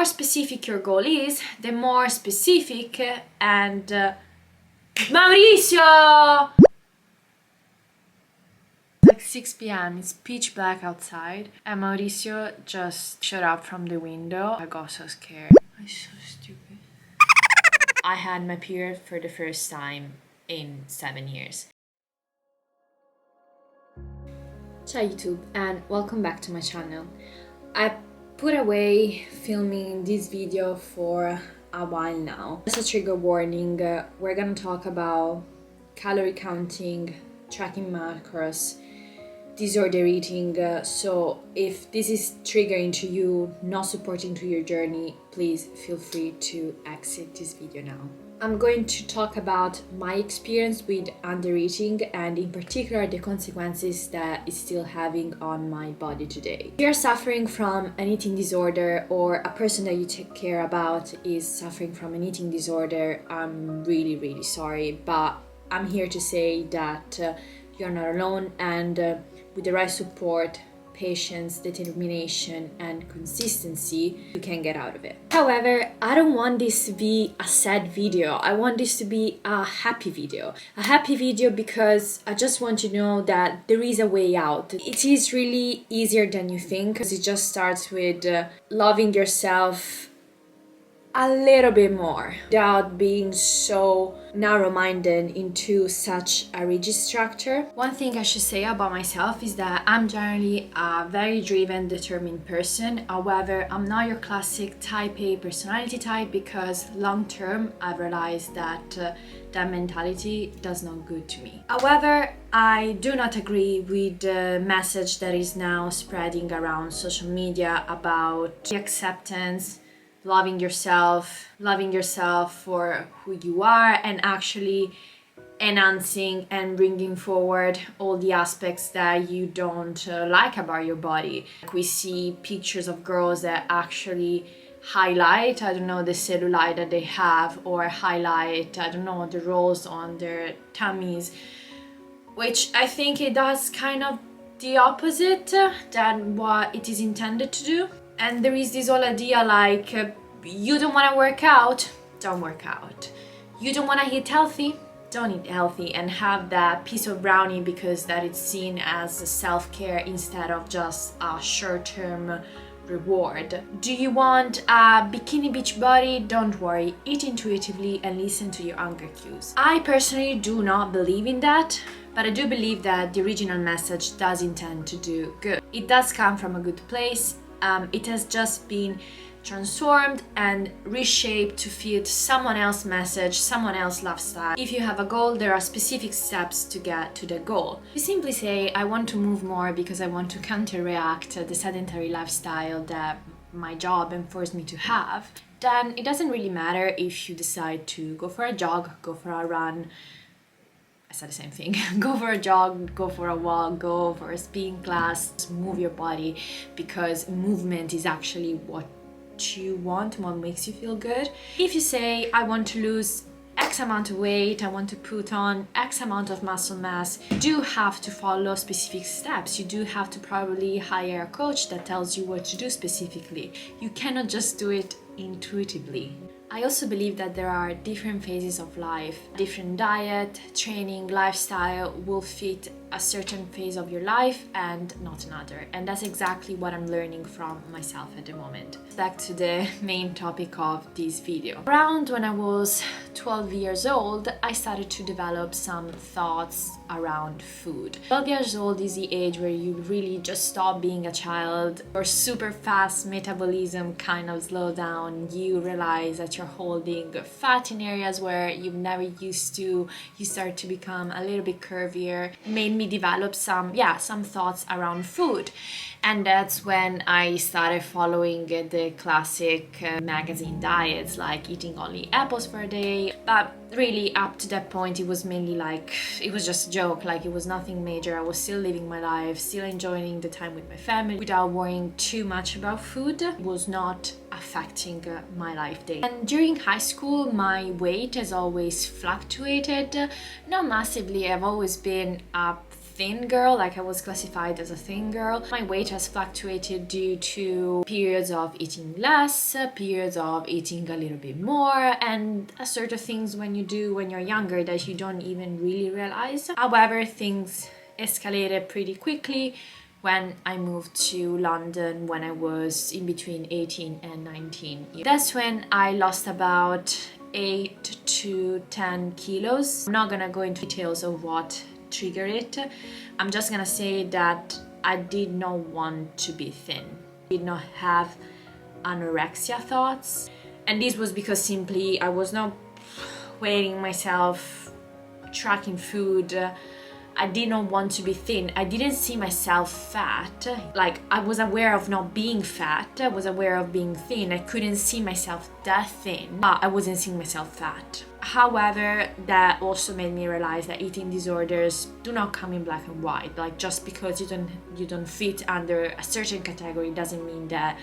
more specific your goal is, the more specific and Mauricio! It's like 6 p.m. It's pitch black outside and Mauricio just showed up from the window. I got so scared. I'm so stupid. I had my period for the first time in 7 years. Ciao YouTube and welcome back to my channel. I put away filming this video for a while now. As a trigger warning, we're gonna talk about calorie counting, tracking macros, disorder eating, so if this is triggering to you, not supporting to your journey, please feel free to exit this video now. I'm going to talk about my experience with undereating and in particular the consequences that it's still having on my body today. If you're suffering from an eating disorder or a person that you take care about is suffering from an eating disorder, I'm really sorry, but I'm here to say that you're not alone, and with the right support, patience, determination and consistency, you can get out of it. However, I don't want this to be a sad video. I want this to be a happy video. A happy video because I just want you to know that there is a way out. It is really easier than you think, because it just starts with loving yourself a little bit more without being so narrow-minded into such a rigid structure. One thing I should say about myself is that I'm generally a very driven, determined person. However, I'm not your classic type A personality type, because long-term I've realized that that mentality does not good to me. However, I do not agree with the message that is now spreading around social media about the acceptance, loving yourself for who you are, and actually enhancing and bringing forward all the aspects that you don't like about your body. We see pictures of girls that actually highlight, I don't know, the cellulite that they have, or highlight, I don't know, the rolls on their tummies, which I think it does kind of the opposite than what it is intended to do. And there is this whole idea like, you don't want to work out, don't work out. You don't want to eat healthy, don't eat healthy, and have that piece of brownie because that it's seen as a self-care instead of just a short-term reward. Do you want a bikini beach body? Don't worry, eat intuitively and listen to your hunger cues. I personally do not believe in that, but I do believe that the original message does intend to do good. It does come from a good place. It has just been transformed and reshaped to fit someone else's message, someone else's lifestyle. If you have a goal, there are specific steps to get to the goal. You simply say, I want to move more because I want to counteract the sedentary lifestyle that my job enforced me to have, then it doesn't really matter if you decide to go for a jog, go for a run. I said the same thing. Go for a jog, go for a walk, go for a spin class, move your body, because movement is actually what you want, what makes you feel good. If you say, I want to lose X amount of weight, I want to put on X amount of muscle mass, you do have to follow specific steps. You do have to probably hire a coach that tells you what to do specifically. You cannot just do it intuitively. I also believe that there are different phases of life. Different diet, training, lifestyle will fit a certain phase of your life and not another. And that's exactly what I'm learning from myself at the moment. Back to the main topic of this video. Around when I was 12 years old, I started to develop some thoughts around food. 12 years old is the age where you really just stop being a child. Your super fast metabolism kind of slow down. You realize that you're holding fat in areas where you've never used to. You start to become a little bit curvier. It made me develop some thoughts around food. And that's when I started following the classic magazine diets, like eating only apples per day. But really, up to that point, it was mainly like, it was just a joke, like it was nothing major. I was still living my life, still enjoying the time with my family without worrying too much about food. It was not affecting my life day. And during high school, my weight has always fluctuated, not massively. I've always been up thin girl, like I was classified as a thin girl. My weight has fluctuated due to periods of eating less, periods of eating a little bit more, and a sort of things when you do when you're younger that you don't even really realize. However, things escalated pretty quickly when I moved to London when I was in between 18 and 19. That's when I lost about 8 to 10 kilos. I'm not gonna go into details of what triggered it. I'm just gonna say that I did not want to be thin. I did not have anorexia thoughts. And this was because simply I was not weighing myself, tracking food. I did not want to be thin. I didn't see myself fat. Like, I was aware of not being fat. I was aware of being thin. I couldn't see myself that thin, but I wasn't seeing myself fat. However, that also made me realize that eating disorders do not come in black and white. Like, just because you don't fit under a certain category doesn't mean that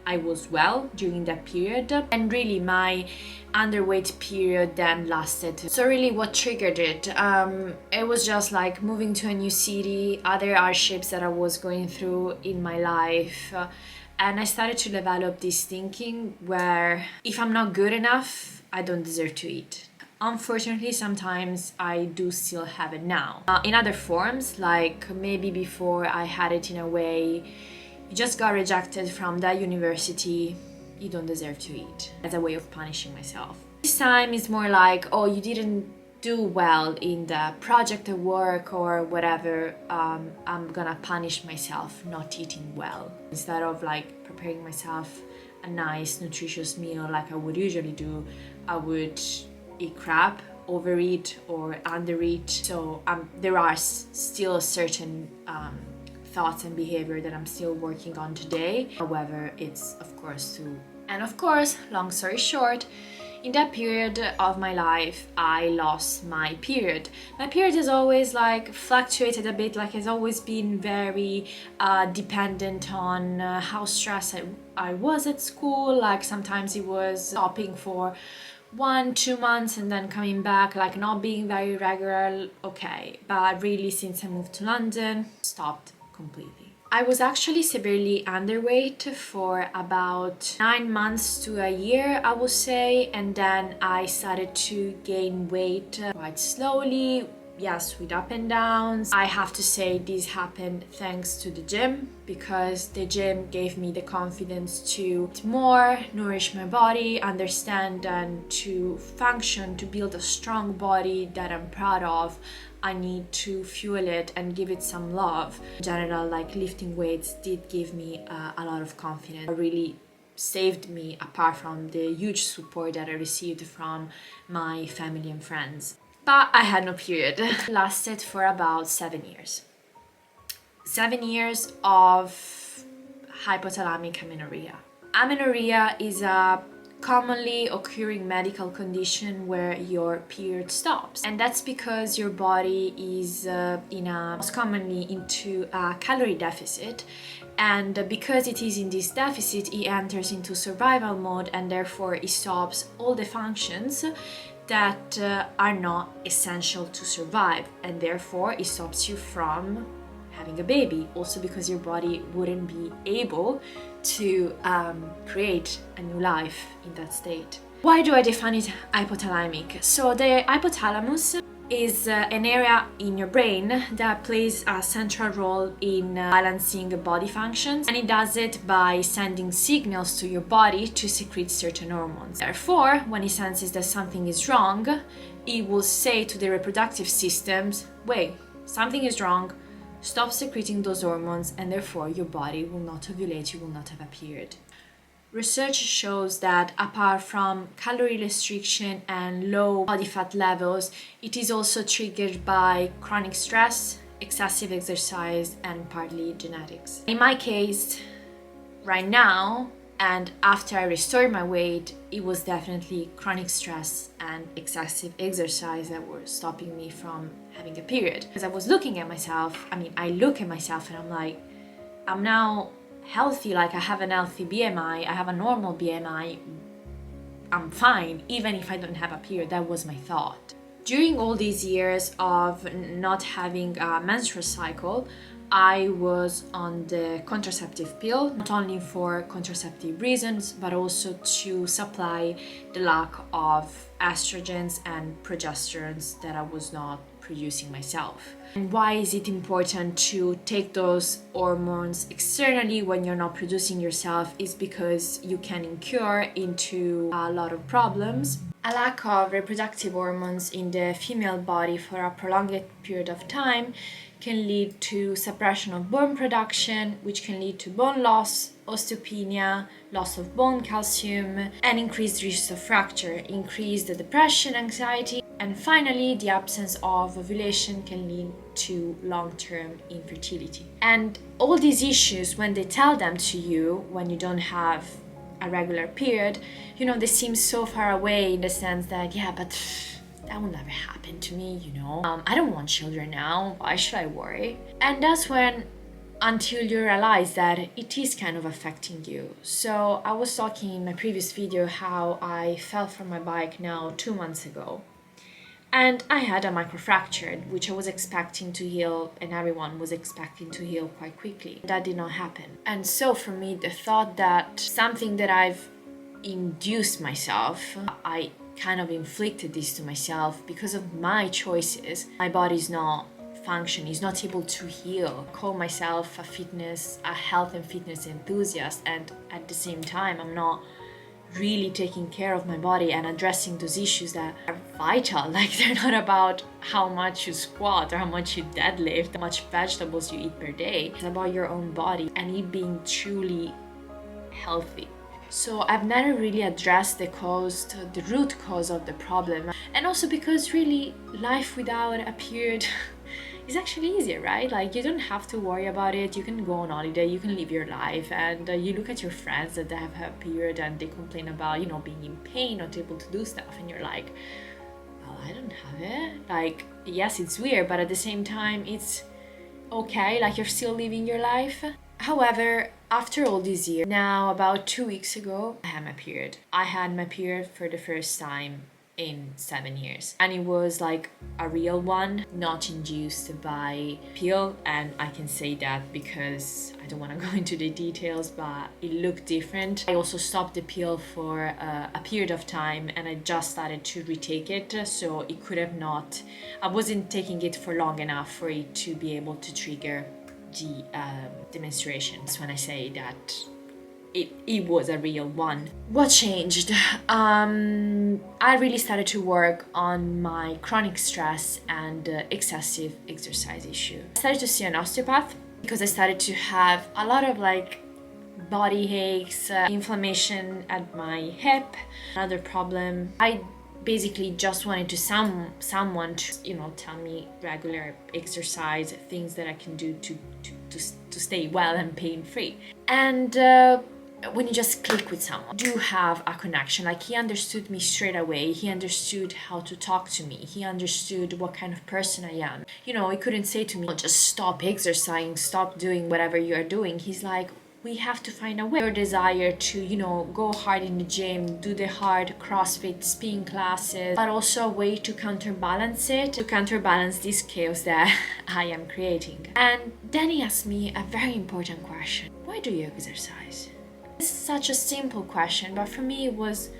I was well during that period. And really my underweight period then lasted. So really what triggered it? It was just like moving to a new city, other hardships that I was going through in my life. And I started to develop this thinking where if I'm not good enough, I don't deserve to eat. Unfortunately, sometimes I do still have it now. In other forms, like maybe before I had it in a way, you just got rejected from that university, you don't deserve to eat, as a way of punishing myself. This time it's more like, oh, you didn't do well in the project at work or whatever, I'm gonna punish myself not eating well. Instead of like preparing myself a nice nutritious meal like I would usually do, I would eat crap, overeat or undereat. So there are still certain thoughts and behavior that I'm still working on today. However, it's of course long story short, in that period of my life, I lost my period. My period has always like fluctuated a bit, like it's always been very dependent on how stressed I was at school. Like sometimes it was stopping for 1-2 months and then coming back, like not being very regular, okay. But really since I moved to London, stopped completely. I was actually severely underweight for about 9 months to a year, I would say, and then I started to gain weight quite slowly, yes, with up and downs. I have to say this happened thanks to the gym, because the gym gave me the confidence to eat more, nourish my body, understand and to function, to build a strong body that I'm proud of. I need to fuel it and give it some love. In general, like lifting weights did give me a lot of confidence. It really saved me, apart from the huge support that I received from my family and friends. But I had no period. It lasted for about 7 years. 7 years of hypothalamic amenorrhea. Amenorrhea is a commonly occurring medical condition where your period stops, and that's because your body is most commonly into a calorie deficit, and because it is in this deficit, it enters into survival mode, and therefore it stops all the functions that are not essential to survive, and therefore it stops you from having a baby, also because your body wouldn't be able to create a new life in that state. Why do I define it hypothalamic? So the hypothalamus is an area in your brain that plays a central role in balancing body functions, and it does it by sending signals to your body to secrete certain hormones. Therefore, when it senses that something is wrong, it will say to the reproductive systems, wait, something is wrong, stop secreting those hormones, and therefore your body will not ovulate, you will not have a period. Research shows that apart from calorie restriction and low body fat levels, it is also triggered by chronic stress, excessive exercise, and partly genetics. In my case, right now, and after I restored my weight, it was definitely chronic stress and excessive exercise that were stopping me from having a period. Because I was looking at myself, I look at myself and I'm like, I'm now healthy, like I have an healthy BMI, I have a normal BMI, I'm fine, even if I don't have a period. That was my thought. During all these years of not having a menstrual cycle, I was on the contraceptive pill, not only for contraceptive reasons, but also to supply the lack of estrogens and progesterones that I was not producing myself. And why is it important to take those hormones externally when you're not producing yourself? Is because you can incur into a lot of problems. A lack of reproductive hormones in the female body for a prolonged period of time can lead to suppression of bone production, which can lead to bone loss, osteopenia, loss of bone calcium, and increased risks of fracture, increased depression, anxiety, and finally, the absence of ovulation can lead to long-term infertility. And all these issues, when they tell them to you when you don't have a regular period, they seem so far away in the sense that, yeah, but that will never happen to me, I don't want children now, why should I worry? And that's when, until you realize that it is kind of affecting you. So I was talking in my previous video how I fell from my bike now 2 months ago. And I had a microfracture, which I was expecting to heal, and everyone was expecting to heal quite quickly. That did not happen. And so for me, the thought that something that I've induced myself, I kind of inflicted this to myself because of my choices. My body's not functioning, is not able to heal. I call myself a health and fitness enthusiast, and at the same time, I'm not really taking care of my body and addressing those issues that are vital. Like, they're not about how much you squat or how much you deadlift, how much vegetables you eat per day. It's about your own body and it being truly healthy. So I've never really addressed the root cause of the problem. And also because really life without a period is actually easier, right? Like, you don't have to worry about it. You can go on holiday, you can live your life, and you look at your friends that they have a period and they complain about, being in pain, not able to do stuff, and you're like, well, I don't have it. Like, yes, it's weird, but at the same time, it's okay. Like, you're still living your life. However, after all these years, now about 2 weeks ago, I had my period. I had my period for the first time in 7 years, and it was like a real one, not induced by pill. And I can say that because I don't want to go into the details, but it looked different. I also stopped the pill for a period of time, and I just started to retake it, so it could have not, I wasn't taking it for long enough for it to be able to trigger the menstruation. That's when I say that it was a real one. What changed? I really started to work on my chronic stress and excessive exercise issue. I started to see an osteopath because I started to have a lot of body aches, inflammation at my hip. Another problem, I basically just wanted to someone to tell me regular exercise, things that I can do to stay well and pain-free. And when you just click with someone, do have a connection. Like, he understood me straight away. He understood how to talk to me. He understood what kind of person I am. He couldn't say to me, just stop exercising, stop doing whatever you're doing. He's like, we have to find a way. Your desire to, go hard in the gym, do the hard CrossFit spin classes, but also a way to counterbalance this chaos that I am creating. And then he asked me a very important question. Why do you exercise? It's such a simple question, but for me it was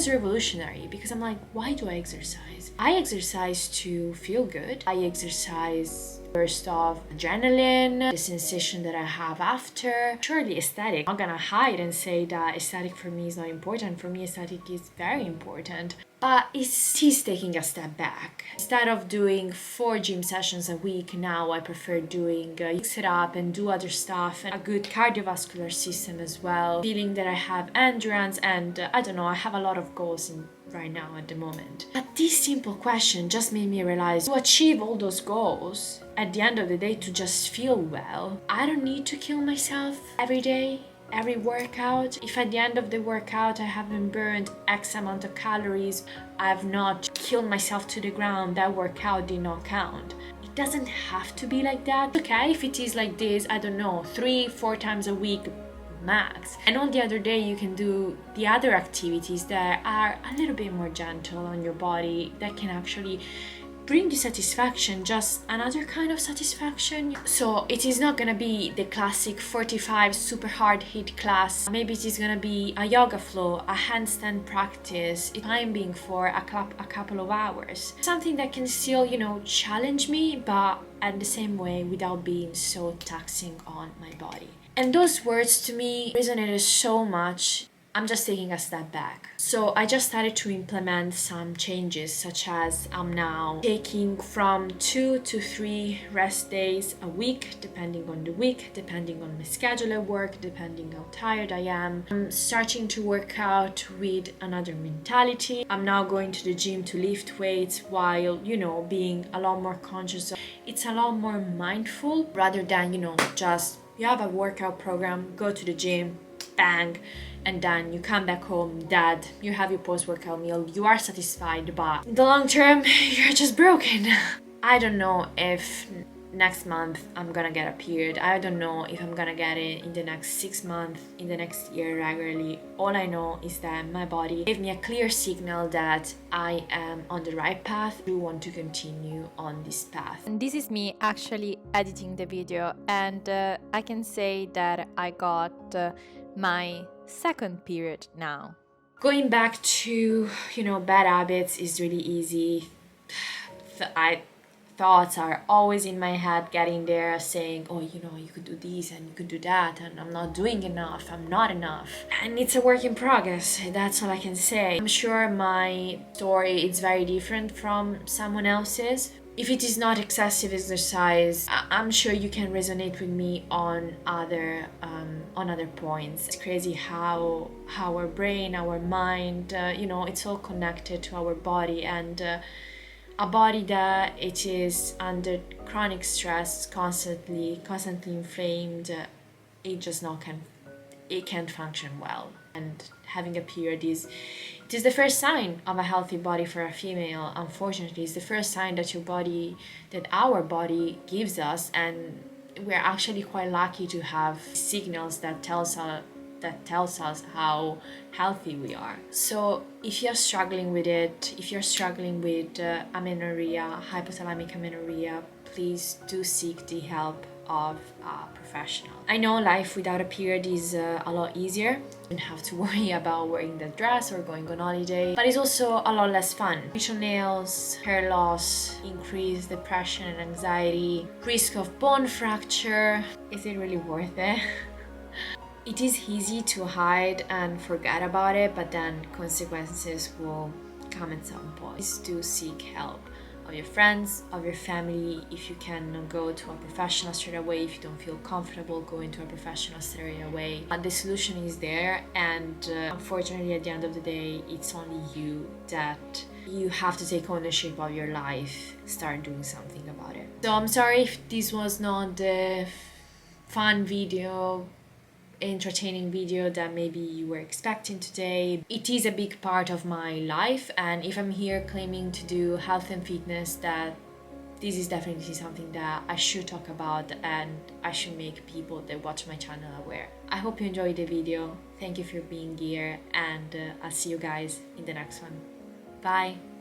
revolutionary, because I'm like, why do I exercise? I exercise to feel good. I exercise burst of adrenaline, the sensation that I have after. Surely aesthetic. I'm not gonna hide and say that aesthetic for me is not important. For me, aesthetic is very important. But he's taking a step back. Instead of doing 4 gym sessions a week, now I prefer doing mix it up and do other stuff, and a good cardiovascular system as well. Feeling that I have endurance, and I don't know, I have a lot of goals right now at the moment. But this simple question just made me realize, to achieve all those goals, at the end of the day, to just feel well, I don't need to kill myself every day. Every workout, if at the end of the workout I haven't burned X amount of calories, I have not killed myself to the ground, that workout did not count. It doesn't have to be like that. Okay, if it is like this, I don't know, 3-4 times a week, max. And on the other day you can do the other activities that are a little bit more gentle on your body, that can actually bring you satisfaction, just another kind of satisfaction. So it is not gonna be the classic 45 super hard hit class. Maybe it is gonna be a yoga flow, a handstand practice, climbing for a couple of hours. Something that can still, challenge me, but at the same way without being so taxing on my body. And those words to me resonated so much. I'm just taking a step back. So I just started to implement some changes, such as I'm now taking from 2 to 3 rest days a week, depending on the week, depending on my schedule at work, depending how tired I am. I'm starting to work out with another mentality. I'm now going to the gym to lift weights while, being a lot more conscious. It's a lot more mindful rather than, just you have a workout program, go to the gym, bang, and then you come back home, dad, you have your post-workout meal, you are satisfied, but in the long term, you're just broken. I don't know if next month I'm gonna get a period. I don't know if I'm gonna get it in the next 6 months, in the next year regularly. All I know is that my body gave me a clear signal that I am on the right path. I do want to continue on this path. And this is me actually editing the video, and I can say that I got my second period now. Going back to, bad habits is really easy. Thoughts are always in my head, getting there, saying, oh, you could do this and you could do that, and I'm not doing enough, I'm not enough. And it's a work in progress, that's all I can say. I'm sure my story is very different from someone else's. If it is not excessive exercise, I'm sure you can resonate with me on other points. It's crazy how our brain, our mind, it's all connected to our body, and a body that it is under chronic stress, constantly inflamed, it can't function well. And having a period it is the first sign of a healthy body for a female. Unfortunately, it's the first sign that our body gives us, and we're actually quite lucky to have signals that tells us how healthy we are. So if you're struggling with it, if you're struggling with amenorrhea, hypothalamic amenorrhea, please do seek the help of a professional. I know life without a period is a lot easier. You don't have to worry about wearing the dress or going on holiday, but it's also a lot less fun. Facial nails, hair loss, increased depression and anxiety, risk of bone fracture. Is it really worth it? It is easy to hide and forget about it, but then consequences will come at some point. Please do seek help of your friends, of your family. If you can go to a professional straight away, if you don't feel comfortable going to a professional straight away, the solution is there, and unfortunately at the end of the day, it's only you that you have to take ownership of your life, start doing something about it. So I'm sorry if this was not the fun video, entertaining video that maybe you were expecting today. It is a big part of my life, and if I'm here claiming to do health and fitness, that this is definitely something that I should talk about, and I should make people that watch my channel aware. I hope you enjoyed the video. Thank you for being here, and I'll see you guys in the next one. Bye!